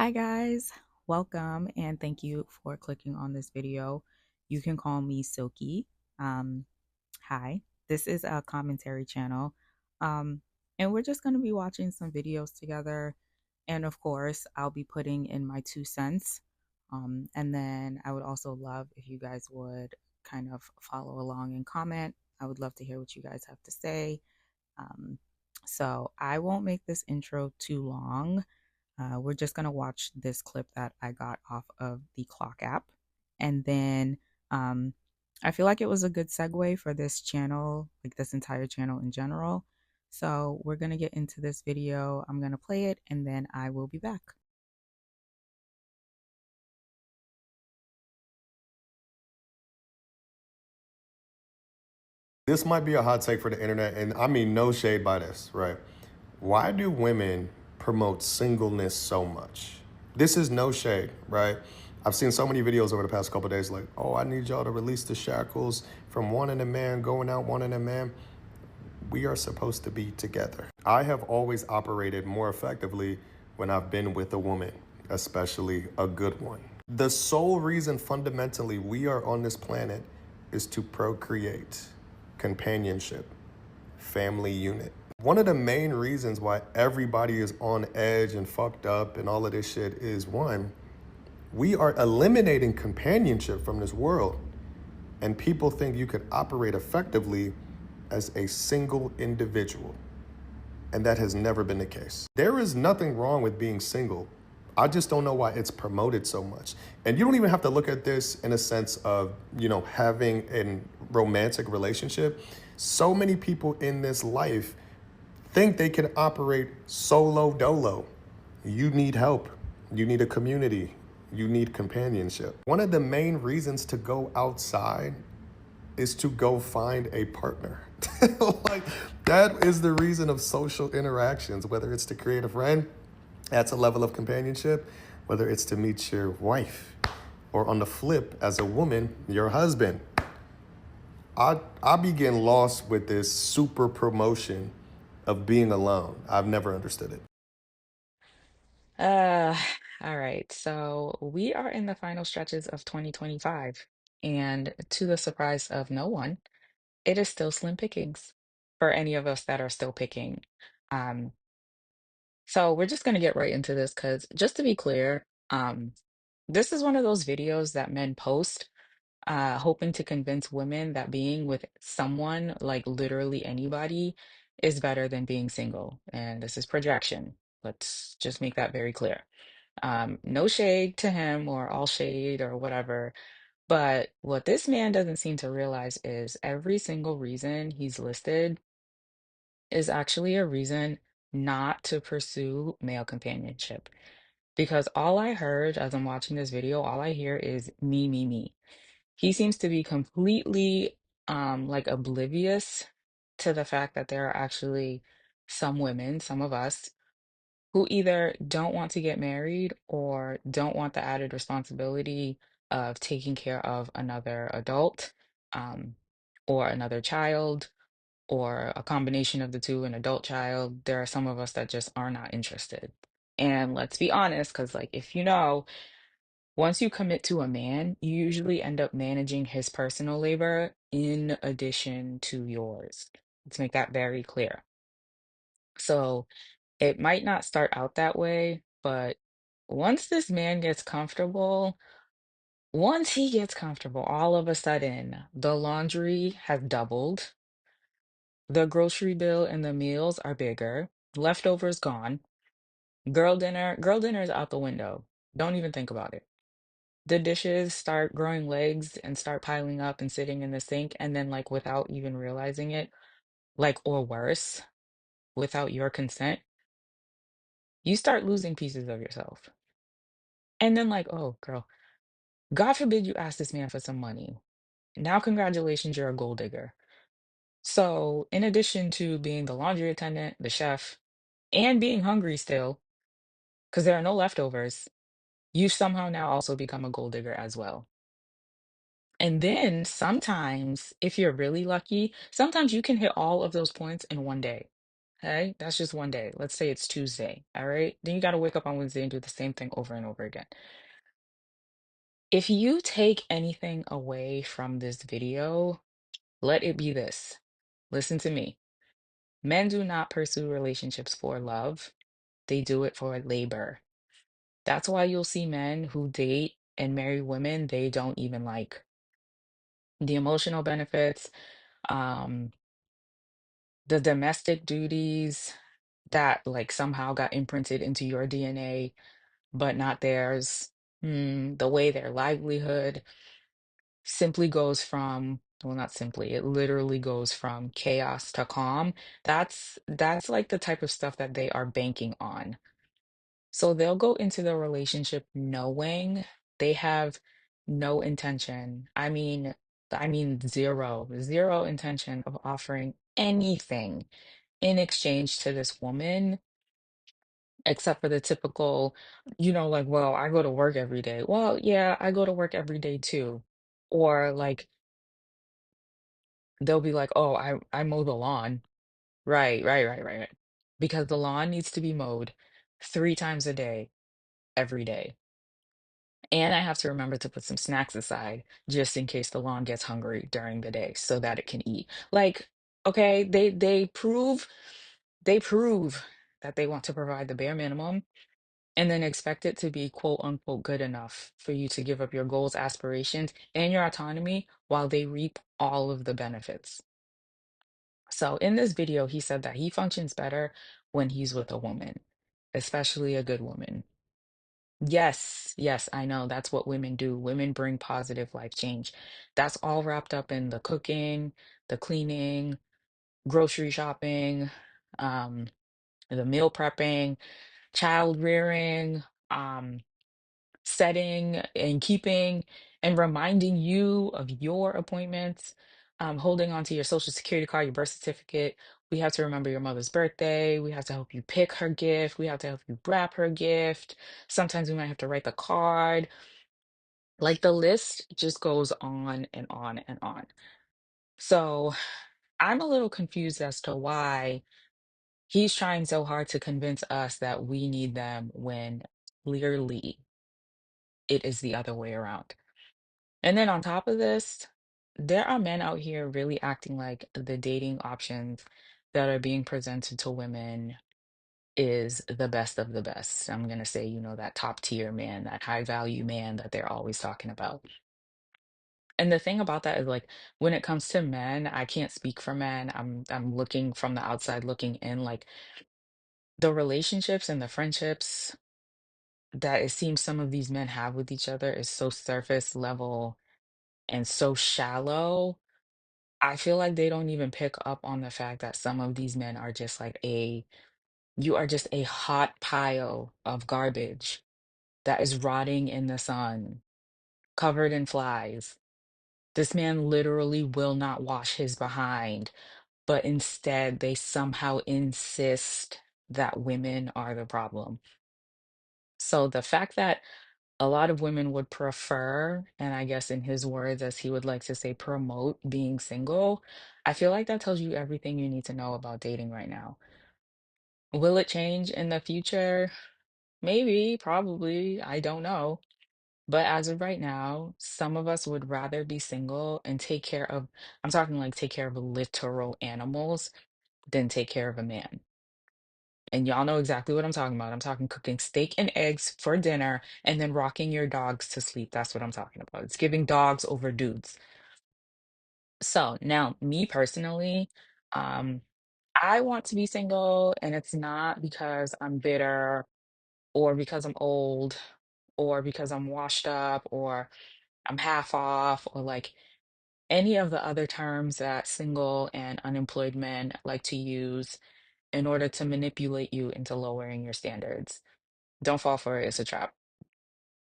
Hi guys, welcome and thank you for clicking on this video. You can call me Silky. Um, Hi, this is a commentary channel. Um, and we're just going to be watching some videos together. And of course, I'll be putting in my 2 cents. And then I would also love if you guys would kind of follow along and comment. I would love to hear what you guys have to say. Um, so I won't make this intro too long. We're just going to watch this clip that I got off of the Clock app. And then um, I feel like it was a good segue for this channel, like this entire channel in general. So we're going to get into this video. I'm going to play it and then I will be back. This might be a hot take for the internet, and I mean no shade by this, right? Why do women promote singleness so much? This is no shade, right? I've seen so many videos over the past couple of days like, oh, I need y'all to release the shackles from wanting a man, going out wanting a man. We are supposed to be together. I have always operated more effectively when I've been with a woman, especially a good one. The sole reason fundamentally we are on this planet is to procreate, companionship, family unit. One of the main reasons why everybody is on edge and fucked up and all of this shit is one, we are eliminating companionship from this world. And people think you could operate effectively as a single individual. And that has never been the case. There is nothing wrong with being single. I just don't know why it's promoted so much. And you don't even have to look at this in a sense of, having a romantic relationship. So many people in this life think they can operate solo dolo. You need help. You need a community. You need companionship. One of the main reasons to go outside is to go find a partner. Like, that is the reason of social interactions, whether it's to create a friend, that's a level of companionship, whether it's to meet your wife, or on the flip, as a woman, your husband. I begin lost with this super promotion of being alone. I've never understood it. Uh, all right. So we are in the final stretches of 2025. And to the surprise of no one, it is still slim pickings for any of us that are still picking. Um, So we're just gonna get right into this because just to be clear, this is one of those videos that men post, hoping to convince women that being with someone, like literally anybody, is better than being single. And this is projection. Let's just make that very clear. No shade to him or all shade or whatever. But what this man doesn't seem to realize is every single reason he's listed is actually a reason not to pursue male companionship. Because all I heard as I'm watching this video, all I hear is me, me, me. He seems to be completely like oblivious to the fact that there are actually some women, some of us, who either don't want to get married or don't want the added responsibility of taking care of another adult um, or another child or a combination of the two, an adult child. There are some of us that just are not interested. And let's be honest, because, like, if you know, once you commit to a man, you usually end up managing his personal labor in addition to yours. Let's make that very clear. So it might not start out that way, but once this man gets comfortable, once he gets comfortable, all of a sudden, the laundry has doubled. The grocery bill and the meals are bigger. Leftovers gone. Girl dinner is out the window. Don't even think about it. The dishes start growing legs and start piling up and sitting in the sink, and then, like, without even realizing it, like, or worse, without your consent, you start losing pieces of yourself. And then, like, oh, girl, God forbid you ask this man for some money. Now, congratulations, you're a gold digger. So, in addition to being the laundry attendant, the chef, and being hungry still, because there are no leftovers, you somehow now also become a gold digger as well. And then sometimes, if you're really lucky, sometimes you can hit all of those points in one day. Okay, that's just one day. Let's say it's Tuesday. All right. Then you got to wake up on Wednesday and do the same thing over and over again. If you take anything away from this video, let it be this. Listen to me. Men do not pursue relationships for love, they do it for labor. That's why you'll see men who date and marry women they don't even like. The emotional benefits, um, the domestic duties that like somehow got imprinted into your DNA, but not theirs. The way their livelihood simply goes from, well, not simply, it literally goes from chaos to calm. That's like the type of stuff that they are banking on. So they'll go into the relationship knowing they have no intention. I mean zero intention of offering anything in exchange to this woman, except for the typical, like, well, I go to work every day. Well, yeah, I go to work every day too. Or like they'll be like, oh, I mow the lawn. Right, right, right, right, right. Because the lawn needs to be mowed 3 times a day, every day. And I have to remember to put some snacks aside just in case the lawn gets hungry during the day so that it can eat. Like, okay, they prove that they want to provide the bare minimum and then expect it to be quote unquote good enough for you to give up your goals, aspirations, and your autonomy while they reap all of the benefits. So in this video, he said that he functions better when he's with a woman, especially a good woman. Yes, yes, I know that's what women do. Women bring positive life change. That's all wrapped up in the cooking, the cleaning, grocery shopping, um, the meal prepping, child rearing, setting and keeping and reminding you of your appointments, holding on to your social security card, your birth certificate. We have to remember your mother's birthday. We have to help you pick her gift. We have to help you wrap her gift. Sometimes we might have to write the card. Like the list just goes on and on and on. So I'm a little confused as to why he's trying so hard to convince us that we need them when clearly it is the other way around. And then on top of this, there are men out here really acting like the dating options that are being presented to women is the best of the best. I'm gonna say, that top tier man, that high value man that they're always talking about. And the thing about that is like when it comes to men, I can't speak for men. I'm looking from the outside looking in, like the relationships and the friendships that it seems some of these men have with each other is so surface level and so shallow. I feel like they don't even pick up on the fact that some of these men are just like you are just a hot pile of garbage that is rotting in the sun, covered in flies. This man literally will not wash his behind, but instead they somehow insist that women are the problem. So the fact that a lot of women would prefer, and I guess in his words, as he would like to say, promote being single, I feel like that tells you everything you need to know about dating right now. Will it change in the future? Maybe, probably, I don't know. But as of right now, some of us would rather be single and take care of, I'm talking like take care of literal animals than take care of a man. And y'all know exactly what I'm talking about. I'm talking cooking steak and eggs for dinner and then rocking your dogs to sleep. That's what I'm talking about. It's giving dogs over dudes. So now, me personally, um, I want to be single, and it's not because I'm bitter or because I'm old or because I'm washed up or I'm half off or like any of the other terms that single and unemployed men like to use in order to manipulate you into lowering your standards. Don't fall for it. It's a trap.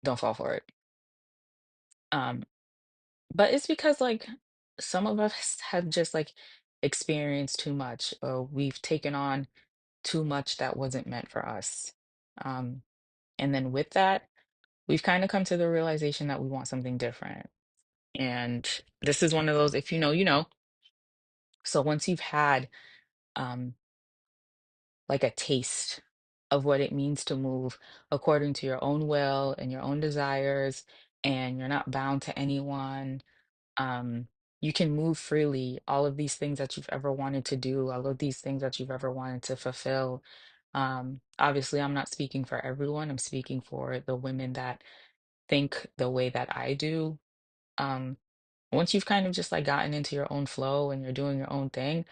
Don't fall for it. Um, but it's because like some of us have just like experienced too much, or we've taken on too much that wasn't meant for us. Um, and then with that, we've kind of come to the realization that we want something different. And this is one of those, if you know, you know. So once you've had um like a taste of what it means to move according to your own will and your own desires, and you're not bound to anyone. um, you can move freely, all of these things that you've ever wanted to do, all of these things that you've ever wanted to fulfill. Obviously, I'm not speaking for everyone. I'm speaking for the women that think the way that I do. Um, Once you've kind of just like gotten into your own flow and you're doing your own thing,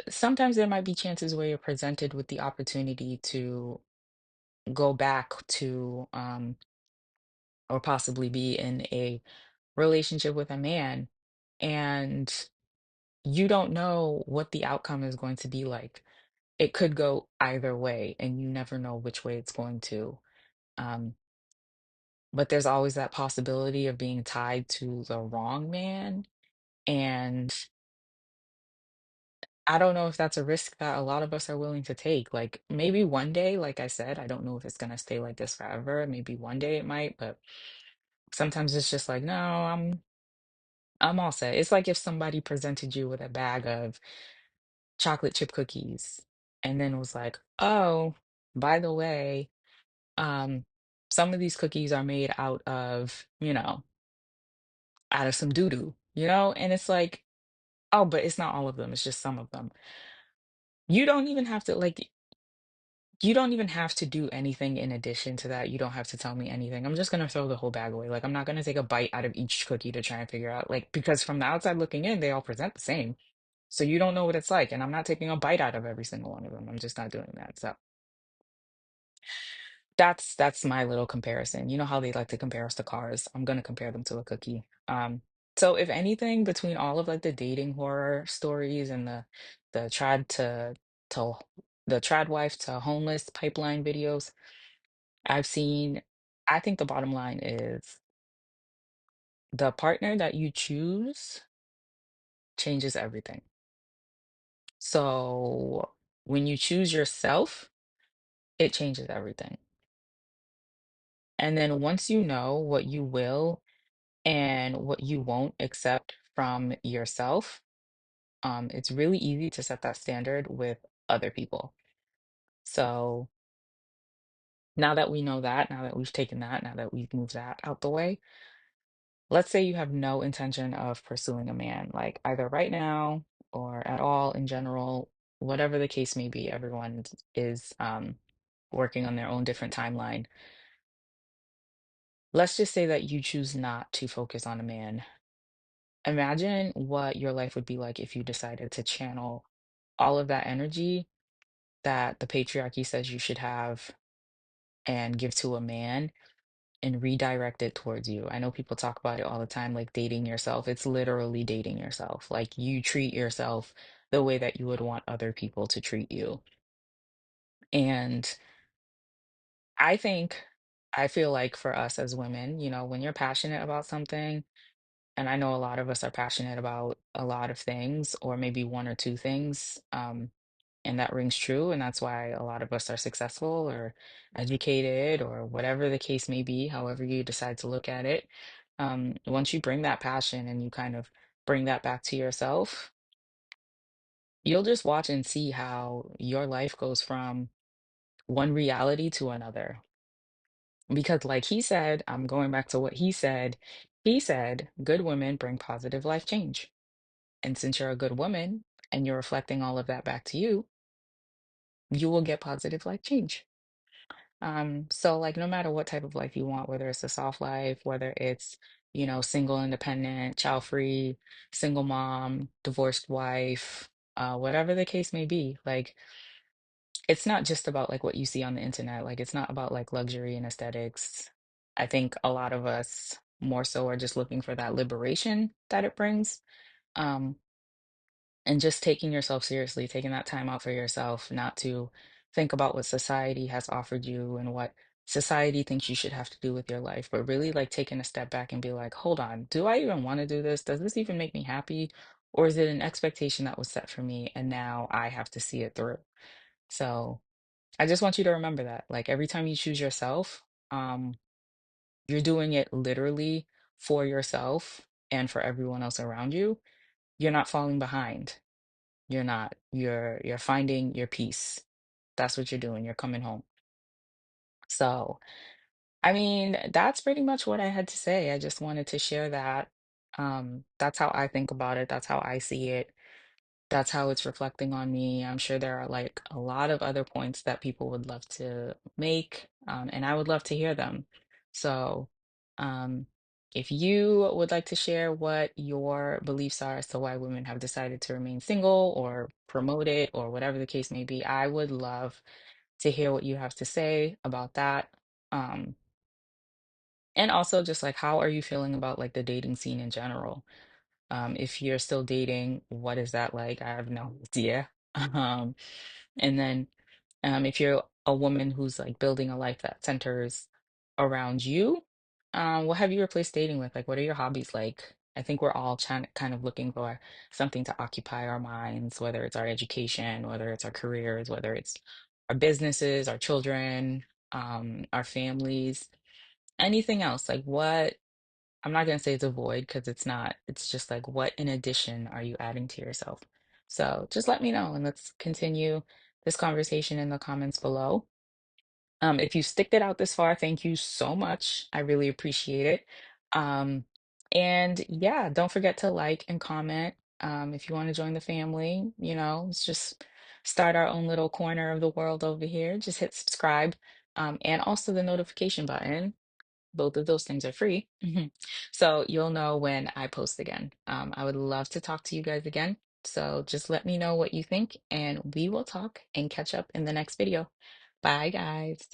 sometimes there might be chances where you're presented with the opportunity to go back to or possibly be in a relationship with a man, and you don't know what the outcome is going to be like. It could go either way, and you never know which way it's going to. Um, but there's always that possibility of being tied to the wrong man. And I don't know if that's a risk that a lot of us are willing to take. Like maybe one day, like I said, I don't know if it's gonna stay like this forever. Maybe one day it might, but sometimes it's just like, no, I'm all set. It's like if somebody presented you with a bag of chocolate chip cookies and then was like, "Oh, by the way, um, some of these cookies are made out of, out of some doo-doo," And it's like, "Oh, but it's not all of them, it's just some of them." You don't even have to like you don't even have to do anything in addition to that. You don't have to tell me anything. I'm just gonna throw the whole bag away. Like I'm not gonna take a bite out of each cookie to try and figure out like because from the outside looking in, they all present the same. So you don't know what it's like, and I'm not taking a bite out of every single one of them. I'm just not doing that. So that's my little comparison. You know how they like to compare us to cars? I'm gonna compare them to a cookie. So if anything, between all of like the dating horror stories and the trad to the trad wife to homeless pipeline videos I've seen, I think the bottom line is the partner that you choose changes everything. So when you choose yourself, it changes everything. And then once you know what you will and what you won't accept from yourself, it's really easy to set that standard with other people. So now that we know that, now that we've taken that, now that we've moved that out the way, let's say you have no intention of pursuing a man, like either right now or at all in general, whatever the case may be, everyone is working on their own different timeline. Let's just say that you choose not to focus on a man. Imagine what your life would be like if you decided to channel all of that energy that the patriarchy says you should have and give to a man and redirect it towards you. I know people talk about it all the time, like dating yourself. It's literally dating yourself. Like you treat yourself the way that you would want other people to treat you. And I think, I feel like for us as women, when you're passionate about something, and I know a lot of us are passionate about a lot of things, or maybe one or two things. And that rings true. And that's why a lot of us are successful or educated or whatever the case may be, however you decide to look at it. Once you bring that passion and you kind of bring that back to yourself, you'll just watch and see how your life goes from one reality to another. Because, like he said, I'm going back to what he said, good women bring positive life change. And since you're a good woman and you're reflecting all of that back to you, you will get positive life change. So like no matter what type of life you want, whether it's a soft life, whether it's, single, independent, child free, single mom, divorced wife, whatever the case may be, like it's not just about like what you see on the internet. Like it's not about like luxury and aesthetics. I think a lot of us more so are just looking for that liberation that it brings. Um, and just taking yourself seriously, taking that time out for yourself, not to think about what society has offered you and what society thinks you should have to do with your life, but really like taking a step back and be like, hold on, do I even want to do this? Does this even make me happy? Or is it an expectation that was set for me and now I have to see it through? So I just want you to remember that. Like every time you choose yourself, um, you're doing it literally for yourself and for everyone else around you. You're not falling behind. You're not. You're finding your peace. That's what you're doing. You're coming home. So, I mean, that's pretty much what I had to say. I just wanted to share that. That's how I think about it. That's how I see it. That's how it's reflecting on me. I'm sure there are like a lot of other points that people would love to make, and I would love to hear them. So, um, if you would like to share what your beliefs are as to why women have decided to remain single or promote it or whatever the case may be, I would love to hear what you have to say about that. Um, and also just like how are you feeling about like the dating scene in general? If you're still dating, what is that like? I have no idea. Um, and then if you're a woman who's like building a life that centers around you, what have you replaced dating with? Like, what are your hobbies like? I think we're all trying kind of looking for something to occupy our minds, whether it's our education, whether it's our careers, whether it's our businesses, our children, our families, anything else. Like, what I'm not gonna say it's a void because it's not. It's just like, what in addition are you adding to yourself? So just let me know and let's continue this conversation in the comments below. If you sticked it out this far, thank you so much. I really appreciate it. Um, and yeah, don't forget to like and comment. If you want to join the family, let's just start our own little corner of the world over here. Just hit subscribe, and also the notification button. Both of those things are free. Mhm. So you'll know when I post again. I would love to talk to you guys again. So just let me know what you think, and we will talk and catch up in the next video. Bye, guys.